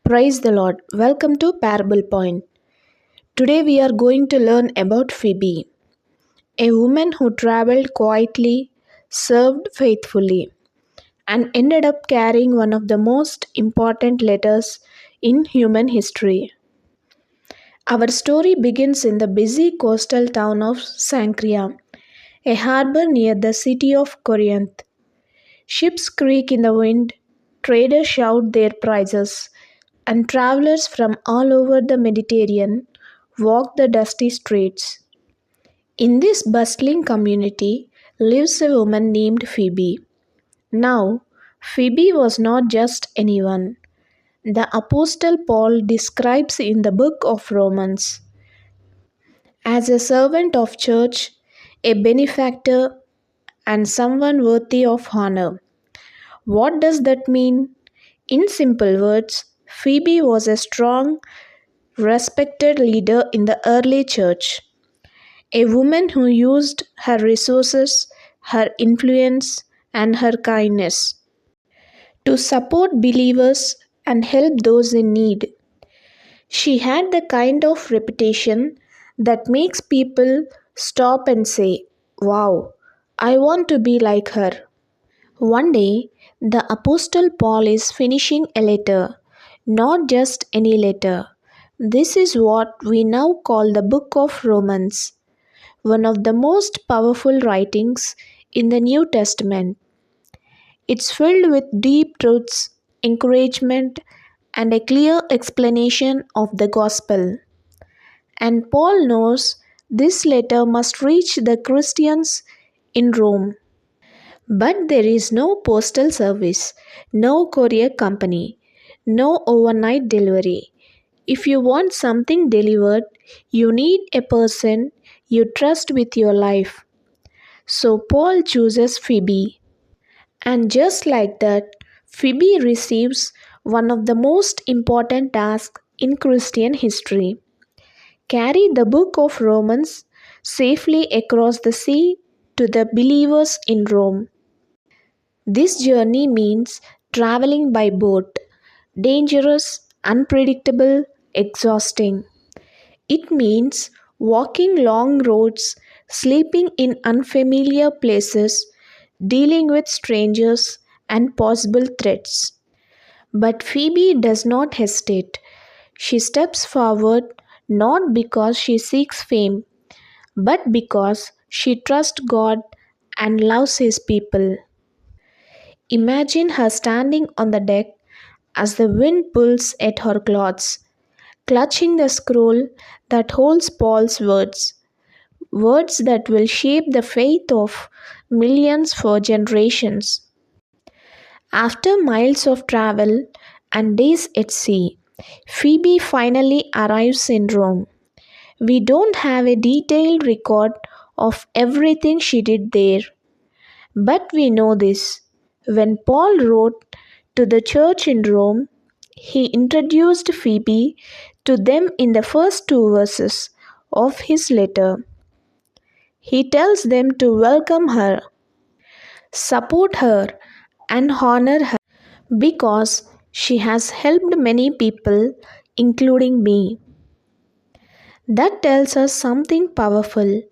Praise the Lord. Welcome to Parable Point. Today we are going to learn about Phoebe, a woman who traveled quietly, served faithfully, and ended up carrying one of the most important letters in human history. Our story begins in the busy coastal town of Cenchreae, a harbor near the city of Corinth. Ships creak in the wind, traders shout their prices, and travelers from all over the Mediterranean walk the dusty streets. In this bustling community lives a woman named Phoebe. Now, Phoebe was not just anyone. The Apostle Paul describes in the book of Romans as a servant of church, a benefactor, and someone worthy of honor. What does that mean? In simple words, Phoebe was a strong, respected leader in the early church, a woman who used her resources, her influence, and her kindness to support believers and help those in need. She had the kind of reputation that makes people stop and say, "Wow, I want to be like her." One day, the Apostle Paul is finishing a letter, not just any letter. This is what we now call the book of Romans, one of the most powerful writings in the New Testament. It's filled with deep truths, encouragement, and a clear explanation of the gospel. And Paul knows this letter must reach the Christians in Rome. But there is no postal service, no courier company, no overnight delivery. If you want something delivered, you need a person you trust with your life. So Paul chooses Phoebe. And just like that, Phoebe receives one of the most important tasks in Christian history: carry the book of Romans safely across the sea to the believers in Rome. This journey means traveling by boat, dangerous, unpredictable, exhausting. It means walking long roads, sleeping in unfamiliar places, dealing with strangers and possible threats. But Phoebe does not hesitate. She steps forward not because she seeks fame, but because she trusts God and loves His people. Imagine her standing on the deck as the wind pulls at her clothes, clutching the scroll that holds Paul's words, words that will shape the faith of millions for generations. After miles of travel and days at sea, Phoebe finally arrives in Rome. We don't have a detailed record of everything she did there, but we know this. When Paul wrote to the church in Rome, he introduced Phoebe to them in the first two verses of his letter. He tells them to welcome her, support her, and honor her because she has helped many people, including me. That tells us something powerful.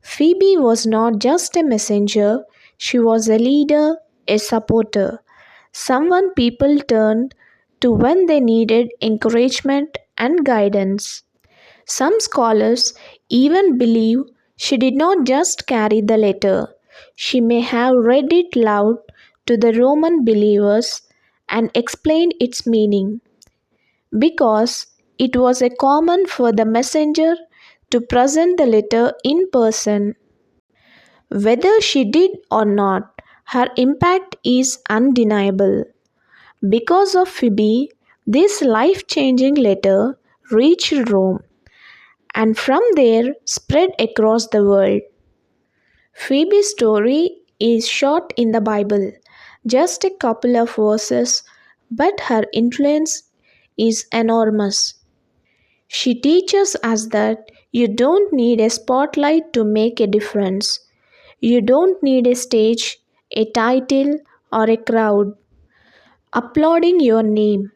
Phoebe was not just a messenger, she was a leader, a supporter, someone people turned to when they needed encouragement and guidance. Some scholars even believe she did not just carry the letter, she may have read it loud to the Roman believers and explained its meaning, because it was a common for the messenger to present the letter in person. Whether she did or not, her impact is undeniable. Because of Phoebe, this life changing letter reached Rome and from there spread across the world. Phoebe's story is short in the Bible, just a couple of verses, but her influence is enormous. She teaches us that you don't need a spotlight to make a difference. You don't need a stage, a title, or a crowd applauding your name.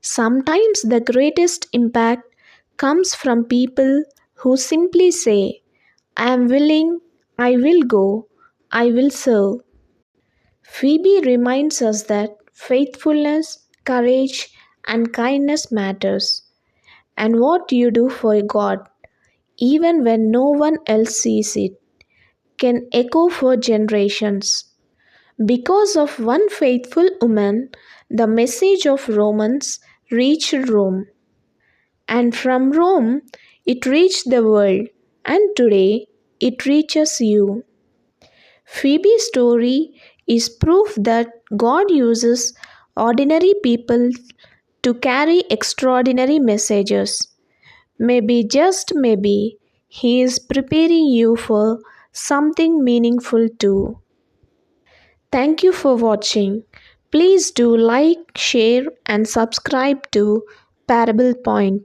Sometimes the greatest impact comes from people who simply say, I am willing, I will go, I will serve. Phoebe reminds us that faithfulness, courage, and kindness matters, and what you do for God, even when no one else sees it, can echo for generations. Because of one faithful woman, the message of Romans reached Rome, and from Rome it reached the world, and today it reaches you. Phoebe's story is proof that God uses ordinary people to carry extraordinary messages. Maybe, just maybe, He is preparing you for something meaningful too. Thank you for watching. Please do like, share, and subscribe to Parable Point.